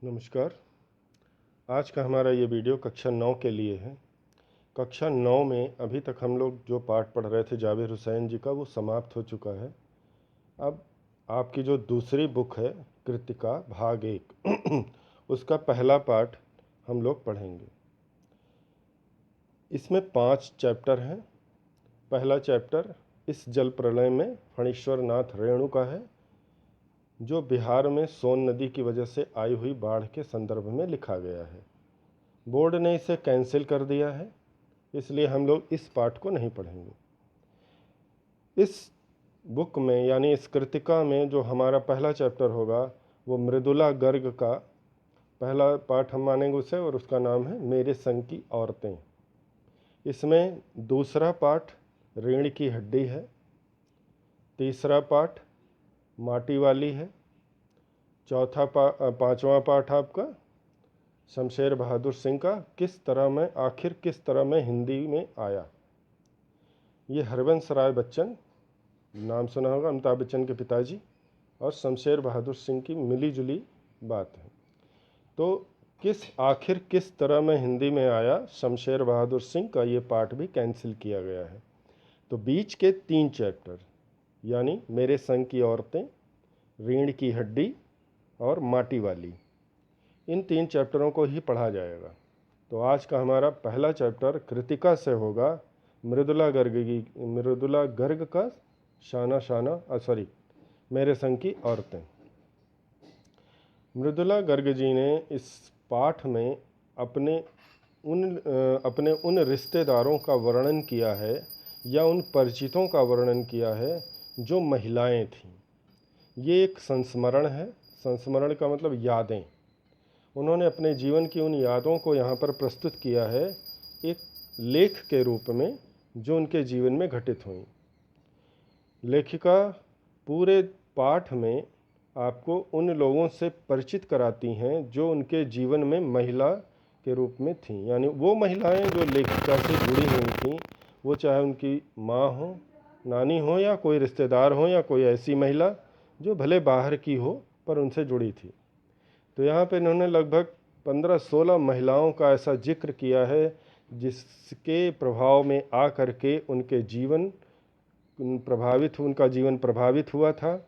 नमस्कार। आज का हमारा ये वीडियो कक्षा 9 के लिए है। कक्षा 9 में अभी तक हम लोग जो पाठ पढ़ रहे थे जाबिर हुसैन जी का, वो समाप्त हो चुका है। अब आपकी जो दूसरी बुक है कृतिका भाग 1 उसका पहला पाठ हम लोग पढ़ेंगे। इसमें 5 चैप्टर हैं। पहला चैप्टर इस जल प्रलय में फणीश्वर नाथ रेणु का है, जो बिहार में सोन नदी की वजह से आई हुई बाढ़ के संदर्भ में लिखा गया है। बोर्ड ने इसे कैंसिल कर दिया है, इसलिए हम लोग इस पाठ को नहीं पढ़ेंगे। इस बुक में यानी इस कृतिका में जो हमारा पहला चैप्टर होगा वो मृदुला गर्ग का पहला पाठ हम मानेंगे उसे, और उसका नाम है मेरे संग की औरतें। इसमें दूसरा पाठ रीढ़ की हड्डी है, तीसरा पाठ माटी वाली है, पांचवा पाठ आपका शमशेर बहादुर सिंह का किस तरह में हिंदी में आया। ये हरवंश राय बच्चन, नाम सुना होगा, अमिताभ बच्चन के पिताजी, और शमशेर बहादुर सिंह की मिली जुली बात है। तो किस तरह में हिंदी में आया शमशेर बहादुर सिंह का ये पाठ भी कैंसिल किया गया है। तो बीच के 3 चैप्टर यानी मेरे संग की औरतें, रीढ़ की हड्डी और माटी वाली, इन 3 चैप्टरों को ही पढ़ा जाएगा। तो आज का हमारा पहला चैप्टर कृतिका से होगा मृदुला गर्ग का मेरे संग की औरतें। मृदुला गर्ग जी ने इस पाठ में अपने उन रिश्तेदारों का वर्णन किया है या उन परिचितों का वर्णन किया है जो महिलाएं थीं। ये एक संस्मरण है। संस्मरण का मतलब यादें। उन्होंने अपने जीवन की उन यादों को यहाँ पर प्रस्तुत किया है एक लेख के रूप में, जो उनके जीवन में घटित हुई। लेखिका पूरे पाठ में आपको उन लोगों से परिचित कराती हैं जो उनके जीवन में महिला के रूप में थीं, यानी वो महिलाएं जो लेखिका से जुड़ी हुई थीं, वो चाहे उनकी माँ हो, नानी हो, या कोई रिश्तेदार हो, या कोई ऐसी महिला जो भले बाहर की हो पर उनसे जुड़ी थी। तो यहाँ पे इन्होंने लगभग 15-16 महिलाओं का ऐसा जिक्र किया है जिसके प्रभाव में आ करके उनका जीवन प्रभावित हुआ था,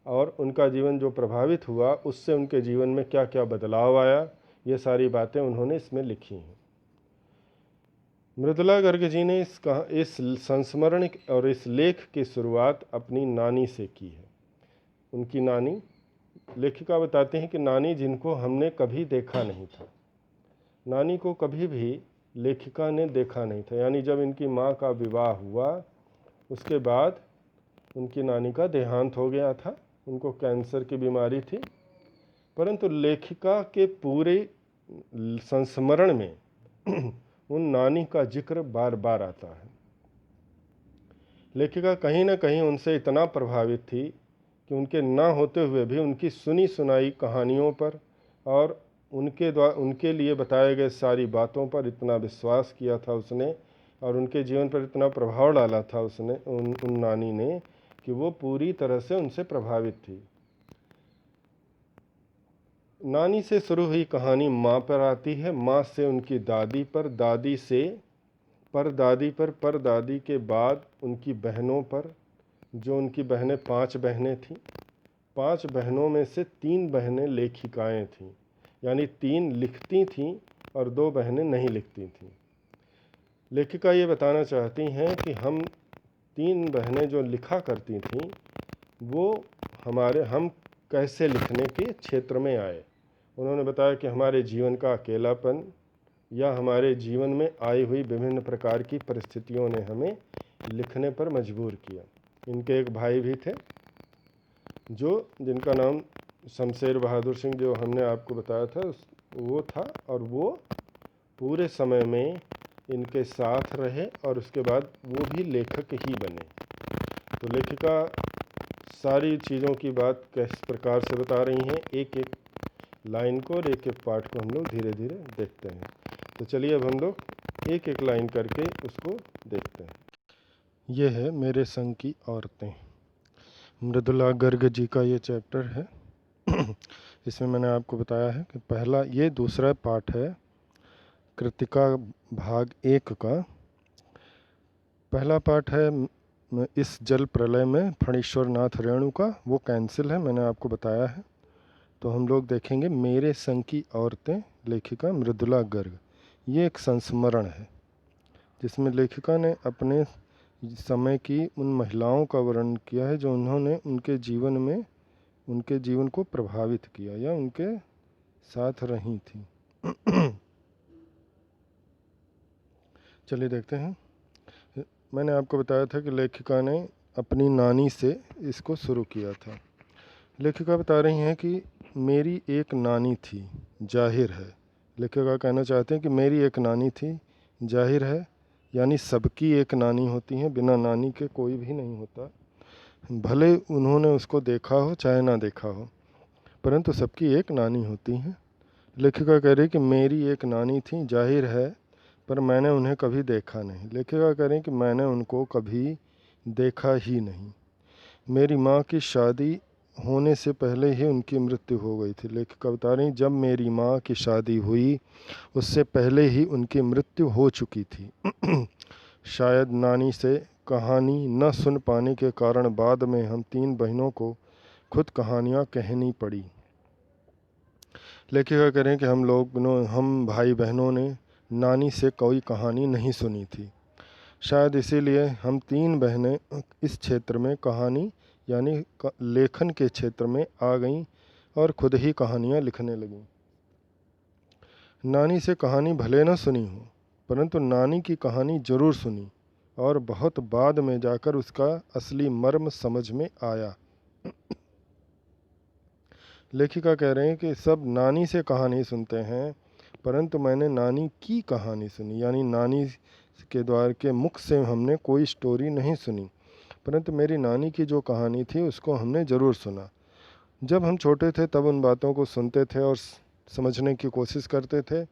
और उनका जीवन जो प्रभावित हुआ उससे उनके जीवन में क्या क्या बदलाव आया, ये सारी बातें उन्होंने इसमें लिखी हैं। मृदुला गर्ग जी ने इस संस्मरण और इस लेख की शुरुआत अपनी नानी से की है। उनकी नानी, लेखिका बताते हैं कि नानी जिनको हमने कभी देखा नहीं था, नानी को कभी भी लेखिका ने देखा नहीं था। यानी जब इनकी माँ का विवाह हुआ उसके बाद उनकी नानी का देहांत हो गया था, उनको कैंसर की बीमारी थी, परंतु लेखिका के पूरे संस्मरण में उन नानी का जिक्र बार बार आता है। लेखिका कहीं ना कहीं उनसे इतना प्रभावित थी कि उनके ना होते हुए भी उनकी सुनी सुनाई कहानियों पर और उनके लिए बताए गए सारी बातों पर इतना विश्वास किया था उसने, और उनके जीवन पर इतना प्रभाव डाला था उसने उन नानी ने, कि वो पूरी तरह से उनसे प्रभावित थी। नानी से शुरू हुई कहानी माँ पर आती है, माँ से उनकी दादी पर, दादी से परदादी पर, परदादी के बाद उनकी बहनों पर, जो उनकी बहनें 5 बहनें थीं। 5 बहनों में से 3 बहनें लेखिकाएं थीं, यानी 3 लिखती थीं और 2 बहनें नहीं लिखती थीं। लेखिका ये बताना चाहती हैं कि हम 3 बहनें जो लिखा करती थीं वो हम कैसे लिखने के क्षेत्र में आए। उन्होंने बताया कि हमारे जीवन का अकेलापन या हमारे जीवन में आई हुई विभिन्न प्रकार की परिस्थितियों ने हमें लिखने पर मजबूर किया। इनके एक भाई भी थे जिनका नाम शमशेर बहादुर सिंह, जो हमने आपको बताया था, वो था, और वो पूरे समय में इनके साथ रहे और उसके बाद वो भी लेखक ही बने। तो लेखिका सारी चीज़ों की बात किस प्रकार से बता रही हैं, एक एक लाइन को और एक एक पाठ को हम लोग धीरे धीरे देखते हैं। तो चलिए अब हम लोग एक एक लाइन करके उसको देखते हैं। ये है मेरे संग की औरतें, मृदुला गर्ग जी का ये चैप्टर है। इसमें मैंने आपको बताया है कि पहला, ये दूसरा पाठ है कृतिका भाग 1 का। पहला पाठ है इस जल प्रलय में फणीश्वर नाथ रेणु का, वो कैंसिल है, मैंने आपको बताया है। तो हम लोग देखेंगे मेरे संग की औरतें, लेखिका मृदुला गर्ग। ये एक संस्मरण है जिसमें लेखिका ने अपने समय की उन महिलाओं का वर्णन किया है जो उन्होंने उनके जीवन में, उनके जीवन को प्रभावित किया या उनके साथ रही थी। चलिए देखते हैं। मैंने आपको बताया था कि लेखिका ने अपनी नानी से इसको शुरू किया था। लेखिका बता रही हैं कि मेरी एक नानी थी, जाहिर है। लेखिका कहना चाहते हैं कि मेरी एक नानी थी, जाहिर है, यानी सबकी एक नानी होती है, बिना नानी के कोई भी नहीं होता। भले उन्होंने उसको देखा हो चाहे ना देखा हो, परंतु सबकी एक नानी होती है। लेखिका कह रही कि मेरी एक नानी थी, जाहिर है, पर मैंने उन्हें कभी देखा नहीं। लेखिका कह रही कि मैंने उनको कभी देखा ही नहीं। मेरी माँ की शादी होने से पहले ही उनकी मृत्यु हो गई थी। लेखिका बता रही जब मेरी माँ की शादी हुई उससे पहले ही उनकी मृत्यु हो चुकी थी। शायद नानी से कहानी न सुन पाने के कारण बाद में हम 3 बहनों को खुद कहानियाँ कहनी पड़ी। लेखिका कह रहे हैं कि हम भाई बहनों ने नानी से कोई कहानी नहीं सुनी थी। शायद इसीलिए हम 3 बहनें इस क्षेत्र में कहानी यानी लेखन के क्षेत्र में आ गईं और खुद ही कहानियाँ लिखने लगीं। नानी से कहानी भले न सुनी हो, परंतु नानी की कहानी जरूर सुनी और बहुत बाद में जाकर उसका असली मर्म समझ में आया। लेखिका कह रहे हैं कि सब नानी से कहानी सुनते हैं, परंतु मैंने नानी की कहानी सुनी, यानी नानी के द्वार के मुख से हमने कोई स्टोरी नहीं सुनी, परंतु मेरी नानी की जो कहानी थी उसको हमने ज़रूर सुना। जब हम छोटे थे तब उन बातों को सुनते थे और समझने की कोशिश करते थे,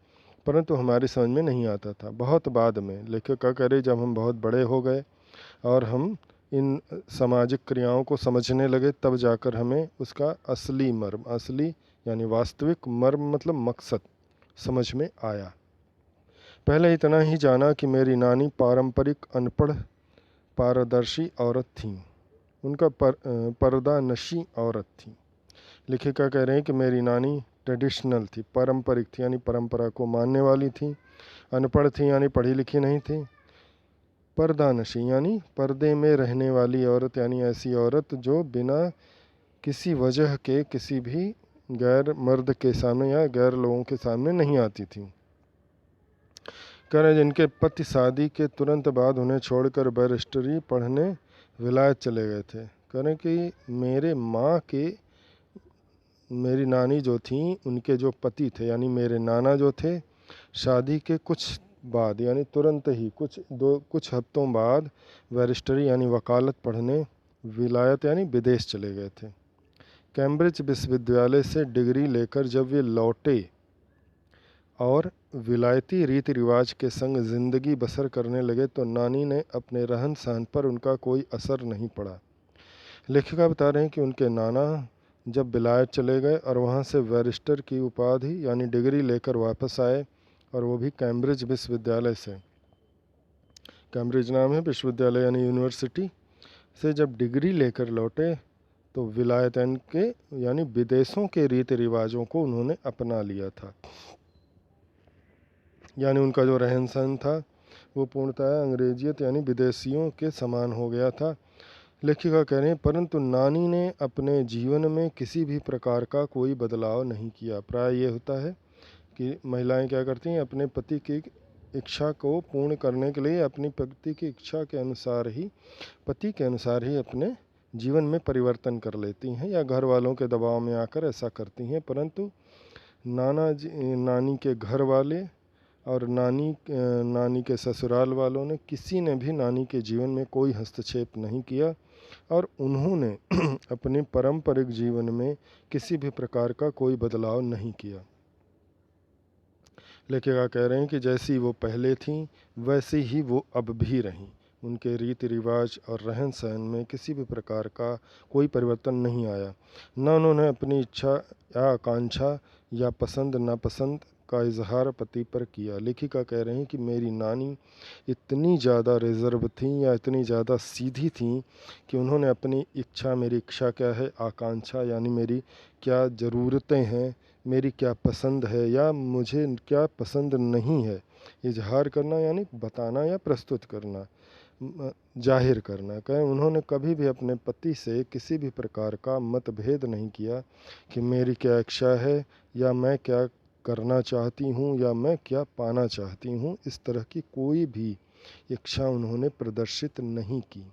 परंतु हमारी समझ में नहीं आता था। बहुत बाद में लेखिका कह रही जब हम बहुत बड़े हो गए और हम इन सामाजिक क्रियाओं को समझने लगे, तब जाकर हमें उसका असली मर्म, असली यानी वास्तविक मर्म मतलब मकसद समझ में आया। पहले इतना ही जाना कि मेरी नानी पारंपरिक अनपढ़ पारदर्शी औरत थीं, उनका पर्दानशी औरत थी। लेखिका कह रहे हैं कि मेरी नानी ट्रेडिशनल थी, पारंपरिक थी यानी परंपरा को मानने वाली थी, अनपढ़ थी यानी पढ़ी लिखी नहीं थी, पर्दानशी यानी पर्दे में रहने वाली औरत, यानी ऐसी औरत जो बिना किसी वजह के किसी भी गैर मर्द के सामने या गैर लोगों के सामने नहीं आती थी। कह रहे जिनके पति शादी के तुरंत बाद उन्हें छोड़कर बैरिस्टरी पढ़ने विलायत चले गए थे। कह रहे कि मेरी नानी जो थी उनके जो पति थे यानी मेरे नाना जो थे, शादी के कुछ बाद यानी तुरंत ही कुछ हफ्तों बाद बैरिस्टरी यानी वकालत पढ़ने विलायत यानी विदेश चले गए थे। कैम्ब्रिज विश्वविद्यालय से डिग्री लेकर जब वे लौटे और विलायती रीति रिवाज के संग ज़िंदगी बसर करने लगे तो नानी ने अपने रहन सहन पर उनका कोई असर नहीं पड़ा। लेखिका बता रहे हैं कि उनके नाना जब विलायत चले गए और वहाँ से बैरिस्टर की उपाधि यानी डिग्री लेकर वापस आए, और वो भी कैम्ब्रिज विश्वविद्यालय से, कैम्ब्रिज नाम है विश्वविद्यालय यानी यूनिवर्सिटी से, जब डिग्री लेकर लौटे तो विलायत के यानी विदेशों के रीति रिवाजों को उन्होंने अपना लिया था। यानी उनका जो रहन सहन था वो पूर्णतः अंग्रेजियत यानी विदेशियों के समान हो गया था। लेखिका कह रहे हैं परंतु नानी ने अपने जीवन में किसी भी प्रकार का कोई बदलाव नहीं किया। प्राय ये होता है कि महिलाएं क्या करती हैं, अपने पति की इच्छा को पूर्ण करने के लिए अपनी पति की इच्छा के अनुसार ही, पति के अनुसार ही अपने जीवन में परिवर्तन कर लेती हैं या घर वालों के दबाव में आकर ऐसा करती हैं। परंतु नानी के घर वाले और नानी के ससुराल वालों ने किसी ने भी नानी के जीवन में कोई हस्तक्षेप नहीं किया और उन्होंने अपने पारंपरिक जीवन में किसी भी प्रकार का कोई बदलाव नहीं किया। लेखिका कह रहे हैं कि जैसी वो पहले थीं वैसी ही वो अब भी रहीं, उनके रीति रिवाज और रहन सहन में किसी भी प्रकार का कोई परिवर्तन नहीं आया। न उन्होंने अपनी इच्छा या आकांक्षा या पसंद नापसंद का इजहार पति पर किया। लेखिका कह रही हैं कि मेरी नानी इतनी ज़्यादा रिजर्व थीं या इतनी ज़्यादा सीधी थीं कि उन्होंने अपनी इच्छा, मेरी इच्छा क्या है, आकांक्षा यानी मेरी क्या ज़रूरतें हैं, मेरी क्या पसंद है या मुझे क्या पसंद नहीं है, इजहार करना यानी बताना या प्रस्तुत करना, जाहिर करना। कहें उन्होंने कभी भी अपने पति से किसी भी प्रकार का मतभेद नहीं किया कि मेरी क्या इच्छा है या मैं क्या करना चाहती हूँ या मैं क्या पाना चाहती हूँ। इस तरह की कोई भी इच्छा उन्होंने प्रदर्शित नहीं की।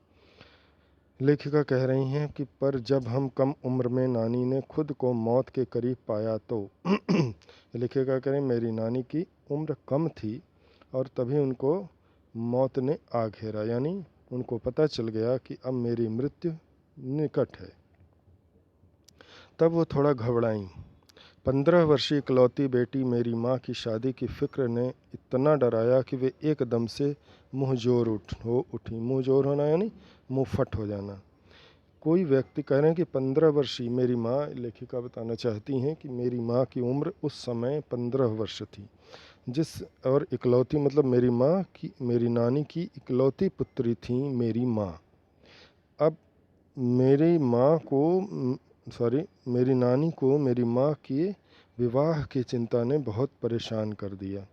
लेखिका कह रही हैं कि पर जब हम कम उम्र में नानी ने खुद को मौत के करीब पाया तो लेखिका कह रही मेरी नानी की उम्र कम थी और तभी उनको मौत ने आ घेरा, यानी उनको पता चल गया कि अब मेरी मृत्यु निकट है। तब वो थोड़ा घबराईं। 15 वर्षीय इकलौती बेटी मेरी माँ की शादी की फिक्र ने इतना डराया कि वे एकदम से मुँह जोर उठी। मुँह जोर होना यानी मुँह फट हो जाना। कोई व्यक्ति कह रहे हैं कि 15 वर्षीय मेरी माँ, लेखिका बताना चाहती हैं कि मेरी माँ की उम्र उस समय 15 वर्ष थी, जिस और इकलौती मतलब मेरी माँ की, मेरी नानी की इकलौती पुत्री थी मेरी माँ। अब मेरी माँ को मेरी नानी को मेरी माँ के विवाह की चिंता ने बहुत परेशान कर दिया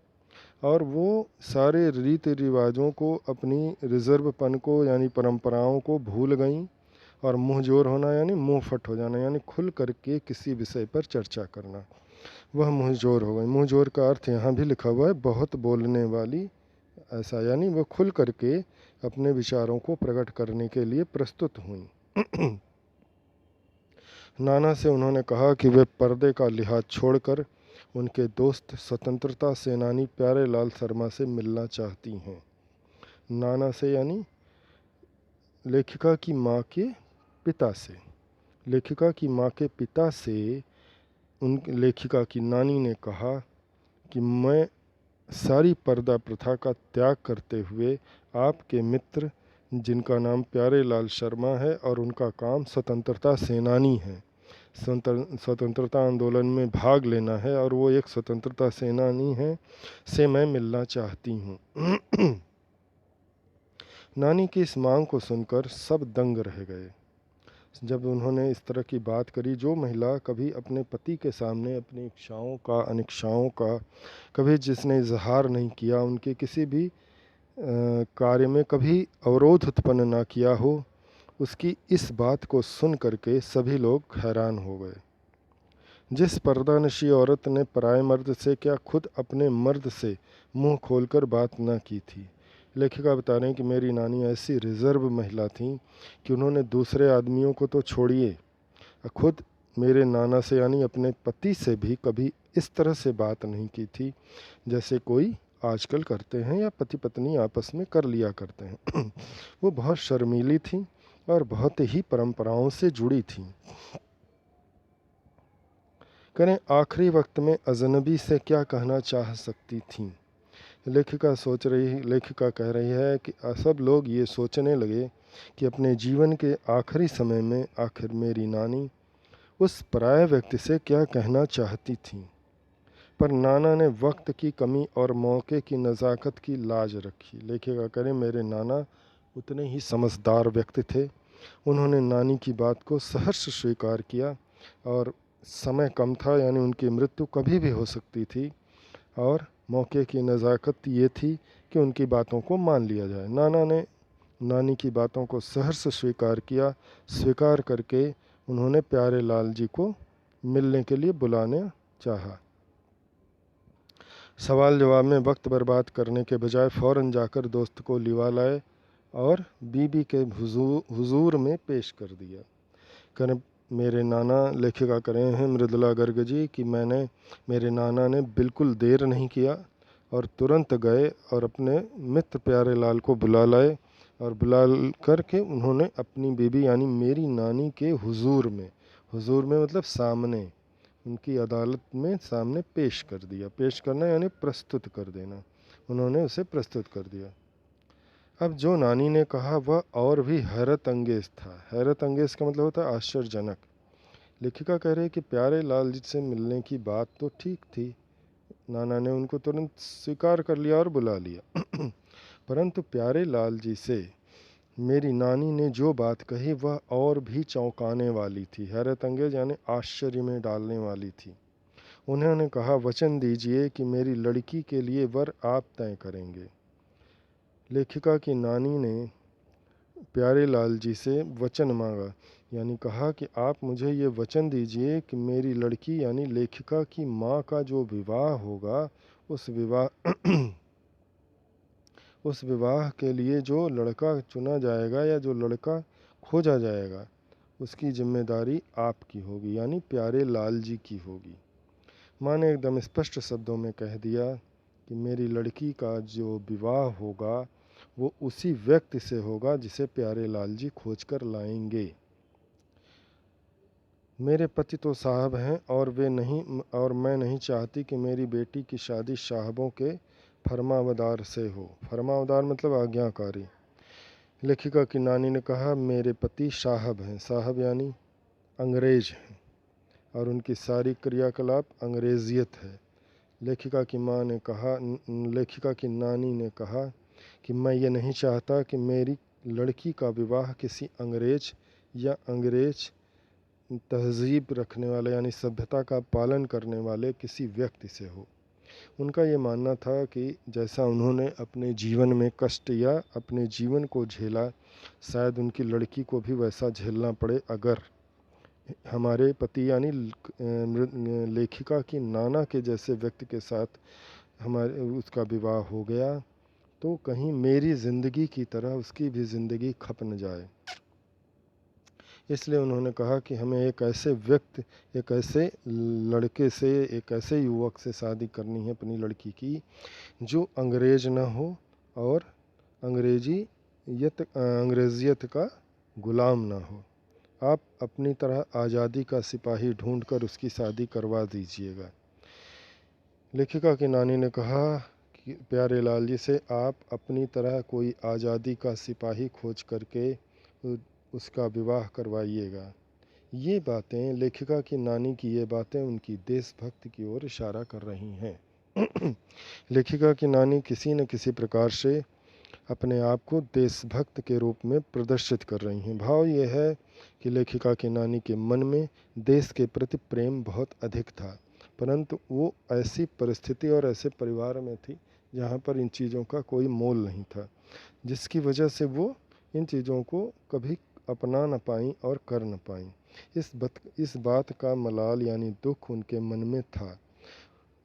और वो सारे रीति रिवाजों को, अपनी रिजर्वपन को यानी परंपराओं को भूल गईं और मुँह जोर होना यानी मुँह फट हो जाना यानी खुल करके किसी विषय पर चर्चा करना, वह मुँह जोर हो गई। मुँह जोर का अर्थ यहाँ भी लिखा हुआ है बहुत बोलने वाली, ऐसा यानी वह खुल करके अपने विचारों को प्रकट करने के लिए प्रस्तुत हुई। नाना से उन्होंने कहा कि वे पर्दे का लिहाज छोड़कर उनके दोस्त स्वतंत्रता सेनानी प्यारेलाल शर्मा से मिलना चाहती हैं। नाना से यानी लेखिका की माँ के पिता से। लेखिका की माँ के पिता से उन लेखिका की नानी ने कहा कि मैं सारी पर्दा प्रथा का त्याग करते हुए आपके मित्र, जिनका नाम प्यारेलाल शर्मा है और उनका काम स्वतंत्रता सेनानी है, स्वतंत्रता आंदोलन में भाग लेना है और वो एक स्वतंत्रता सेनानी हैं, से मैं मिलना चाहती हूँ। नानी की इस मांग को सुनकर सब दंग रह गए। जब उन्होंने इस तरह की बात करी, जो महिला कभी अपने पति के सामने अपनी इच्छाओं का, अनिच्छाओं का कभी जिसने इजहार नहीं किया, उनके किसी भी कार्य में कभी अवरोध उत्पन्न ना किया हो, उसकी इस बात को सुन करके सभी लोग हैरान हो गए। जिस पर्दानशी औरत ने पराये मर्द से क्या खुद अपने मर्द से मुंह खोलकर बात न की थी। लेखिका बता रहे हैं कि मेरी नानी ऐसी रिजर्व महिला थी कि उन्होंने दूसरे आदमियों को तो छोड़िए, खुद मेरे नाना से यानी अपने पति से भी कभी इस तरह से बात नहीं की थी जैसे कोई आजकल करते हैं या पति पत्नी आपस में कर लिया करते हैं। वो बहुत शर्मीली थी और बहुत ही परंपराओं से जुड़ी थी। करें आखिरी वक्त में अजनबी से क्या कहना चाह सकती थीं। लेखिका कह रही है कि सब लोग ये सोचने लगे कि अपने जीवन के आखिरी समय में आखिर मेरी नानी उस पराये व्यक्ति से क्या कहना चाहती थी। पर नाना ने वक्त की कमी और मौके की नज़ाकत की लाज रखी। लेखिका करें मेरे नाना उतने ही समझदार व्यक्ति थे। उन्होंने नानी की बात को सहर्ष स्वीकार किया और समय कम था यानी उनकी मृत्यु कभी भी हो सकती थी और मौके की नज़ाकत ये थी कि उनकी बातों को मान लिया जाए। नाना ने नानी की बातों को सहर्ष स्वीकार किया। स्वीकार करके उन्होंने प्यारेलाल जी को मिलने के लिए बुलाने चाहा। सवाल जवाब में वक्त बर्बाद करने के बजाय फ़ौरन जाकर दोस्त को लिवा लाए और बीबी के हुजूर में पेश कर दिया। करें मेरे नाना, लेखिका करें हैं मृदुला गर्ग जी कि मेरे नाना ने बिल्कुल देर नहीं किया और तुरंत गए और अपने मित्र प्यारेलाल को बुला लाए और बुला करके उन्होंने अपनी बीबी यानी मेरी नानी के हुजूर में मतलब सामने, उनकी अदालत में सामने पेश कर दिया। पेश करना यानी प्रस्तुत कर देना, उन्होंने उसे प्रस्तुत कर दिया। अब जो नानी ने कहा वह और भी हैरत अंगेज था। हैरत अंगेज का मतलब होता है आश्चर्यजनक। लेखिका कह रही कि प्यारे लाल जी से मिलने की बात तो ठीक थी, नाना ने उनको तुरंत स्वीकार कर लिया और बुला लिया। परंतु प्यारे लाल जी से मेरी नानी ने जो बात कही वह और भी चौंकाने वाली थी, हैरत अंगेज यानी आश्चर्य में डालने वाली थी। उन्होंने कहा, वचन दीजिए कि मेरी लड़की के लिए वर आप तय करेंगे। लेखिका की नानी ने प्यारे लाल जी से वचन मांगा, यानी कहा कि आप मुझे ये वचन दीजिए कि मेरी लड़की यानी लेखिका की माँ का जो विवाह होगा, उस विवाह के लिए जो लड़का चुना जाएगा या जो लड़का खोजा जाएगा, उसकी जिम्मेदारी आपकी होगी, यानी प्यारे लाल जी की होगी। माँ ने एकदम स्पष्ट शब्दों में कह दिया कि मेरी लड़की का जो विवाह होगा वो उसी व्यक्ति से होगा जिसे प्यारे लाल जी खोज कर लाएंगे। मेरे पति तो साहब हैं और मैं नहीं चाहती कि मेरी बेटी की शादी साहबों के फरमावदार से हो। फरमावदार मतलब आज्ञाकारी। लेखिका की नानी ने कहा, मेरे पति साहब हैं, साहब यानी अंग्रेज हैं और उनकी सारी क्रियाकलाप अंग्रेजियत है। लेखिका की नानी ने कहा कि मैं ये नहीं चाहता कि मेरी लड़की का विवाह किसी अंग्रेज या अंग्रेज तहजीब रखने वाले यानी सभ्यता का पालन करने वाले किसी व्यक्ति से हो। उनका ये मानना था कि जैसा उन्होंने अपने जीवन में कष्ट या अपने जीवन को झेला, शायद उनकी लड़की को भी वैसा झेलना पड़े अगर हमारे पति यानी लेखिका की नाना के जैसे व्यक्ति के साथ उसका विवाह हो गया, तो कहीं मेरी ज़िंदगी की तरह उसकी भी ज़िंदगी खप न जाए। इसलिए उन्होंने कहा कि हमें एक ऐसे लड़के से, एक ऐसे युवक से शादी करनी है अपनी लड़की की, जो अंग्रेज न हो और अंग्रेजियत का गुलाम ना हो। आप अपनी तरह आज़ादी का सिपाही ढूंढकर उसकी शादी करवा दीजिएगा। लेखिका की नानी ने कहा कि प्यारे लाल जी से आप अपनी तरह कोई आज़ादी का सिपाही खोज करके उसका विवाह करवाइएगा। ये बातें, लेखिका की नानी की ये बातें उनकी देशभक्ति की ओर इशारा कर रही हैं। लेखिका की नानी किसी न किसी प्रकार से अपने आप को देशभक्त के रूप में प्रदर्शित कर रही हैं। भाव ये है कि लेखिका की नानी के मन में देश के प्रति प्रेम बहुत अधिक था, परंतु वो ऐसी परिस्थिति और ऐसे परिवार में थी जहाँ पर इन चीज़ों का कोई मोल नहीं था, जिसकी वजह से वो इन चीज़ों को कभी अपना न पाई और कर न पाई। इस बात का मलाल यानी दुख उनके मन में था।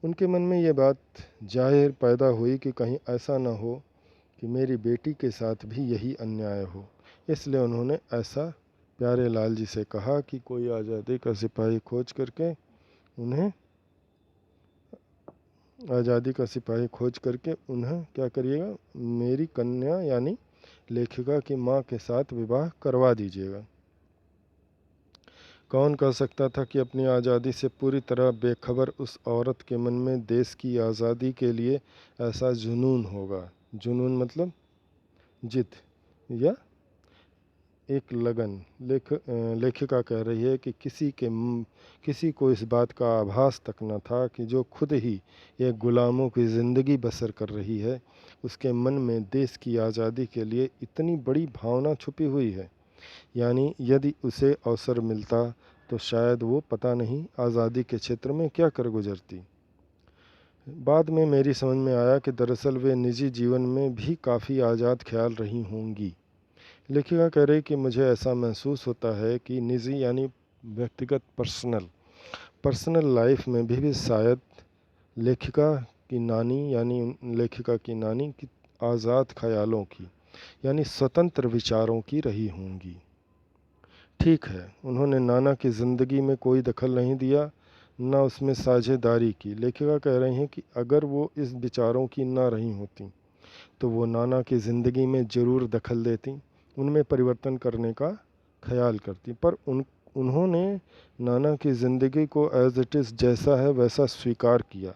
उनके मन में ये बात जाहिर पैदा हुई कि कहीं ऐसा न हो कि मेरी बेटी के साथ भी यही अन्याय हो। इसलिए उन्होंने ऐसा प्यारे लाल जी से कहा कि कोई आज़ादी का सिपाही खोज करके उन्हें क्या करिएगा, मेरी कन्या यानी लेखिका की माँ के साथ विवाह करवा दीजिएगा। कौन कह सकता था कि अपनी आज़ादी से पूरी तरह बेखबर उस औरत के मन में देश की आज़ादी के लिए ऐसा जुनून होगा। जुनून मतलब जिद या एक लगन। लेखिका कह रही है कि किसी को इस बात का आभास तक न था कि जो खुद ही एक गुलामों की ज़िंदगी बसर कर रही है, उसके मन में देश की आज़ादी के लिए इतनी बड़ी भावना छुपी हुई है। यानी यदि उसे अवसर मिलता तो शायद वो पता नहीं आज़ादी के क्षेत्र में क्या कर गुजरती। बाद में मेरी समझ में आया कि दरअसल वे निजी जीवन में भी काफ़ी आज़ाद ख्याल रही होंगी। लेखिका कह रही कि मुझे ऐसा महसूस होता है कि निजी यानी व्यक्तिगत पर्सनल लाइफ में भी शायद लेखिका की नानी की आज़ाद ख्यालों की यानी स्वतंत्र विचारों की रही होंगी। ठीक है, उन्होंने नाना की ज़िंदगी में कोई दखल नहीं दिया, न उसमें साझेदारी की। लेखिका कह रही हैं कि अगर वो इस विचारों की ना रही होती तो वो नाना की ज़िंदगी में ज़रूर दखल देती, उनमें परिवर्तन करने का ख्याल करती। पर उन्होंने नाना की ज़िंदगी को एज़ इट इज़ जैसा है वैसा स्वीकार किया,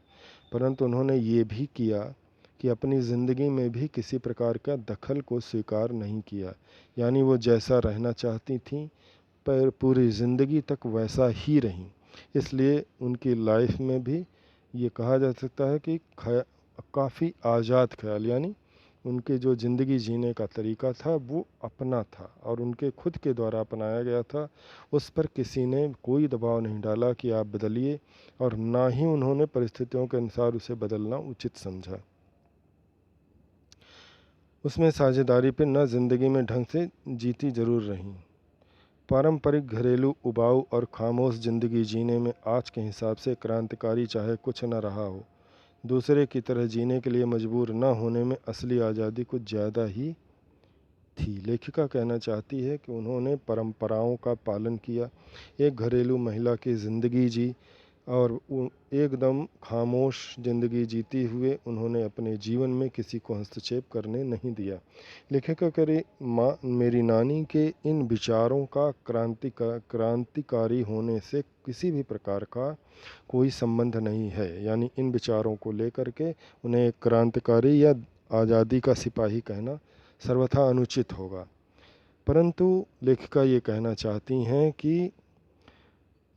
परंतु उन्होंने ये भी किया कि अपनी ज़िंदगी में भी किसी प्रकार का दखल को स्वीकार नहीं किया। यानी वो जैसा रहना चाहती थीं पर पूरी ज़िंदगी तक वैसा ही रहीं। इसलिए उनकी लाइफ में भी ये कहा जा सकता है कि काफ़ी आज़ाद ख्याल, यानी उनके जो ज़िंदगी जीने का तरीका था वो अपना था और उनके खुद के द्वारा अपनाया गया था। उस पर किसी ने कोई दबाव नहीं डाला कि आप बदलिए, और ना ही उन्होंने परिस्थितियों के अनुसार उसे बदलना उचित समझा। उसमें साझेदारी पर न ज़िंदगी में ढंग से जीती ज़रूर रहीं। पारंपरिक घरेलू उबाऊ और खामोश ज़िंदगी जीने में आज के हिसाब से क्रांतिकारी चाहे कुछ न रहा हो, दूसरे की तरह जीने के लिए मजबूर न होने में असली आज़ादी कुछ ज़्यादा ही थी। लेखिका कहना चाहती है कि उन्होंने परंपराओं का पालन किया, एक घरेलू महिला की ज़िंदगी जी और एकदम खामोश ज़िंदगी जीते हुए उन्होंने अपने जीवन में किसी को हस्तक्षेप करने नहीं दिया। लेखिका करे माँ मेरी नानी के इन विचारों का क्रांतिकारी होने से किसी भी प्रकार का कोई संबंध नहीं है। यानी इन विचारों को लेकर के उन्हें एक क्रांतिकारी या आज़ादी का सिपाही कहना सर्वथा अनुचित होगा। परंतु लेखिका ये कहना चाहती हैं कि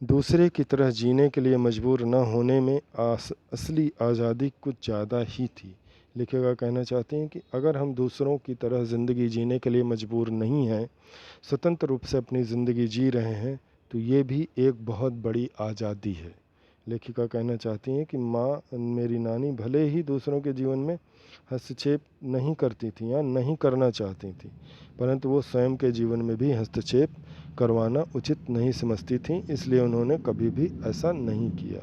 दूसरे की तरह जीने के लिए मजबूर न होने में असली आज़ादी कुछ ज़्यादा ही थी। लेखिका कहना चाहती हैं कि अगर हम दूसरों की तरह ज़िंदगी जीने के लिए मजबूर नहीं हैं, स्वतंत्र रूप से अपनी ज़िंदगी जी रहे हैं, तो ये भी एक बहुत बड़ी आज़ादी है। लेखिका कहना चाहती हैं कि माँ मेरी नानी भले ही दूसरों के जीवन में हस्तक्षेप नहीं करती थी या नहीं करना चाहती थी, परंतु वो स्वयं के जीवन में भी हस्तक्षेप करवाना उचित नहीं समझती थीं, इसलिए उन्होंने कभी भी ऐसा नहीं किया।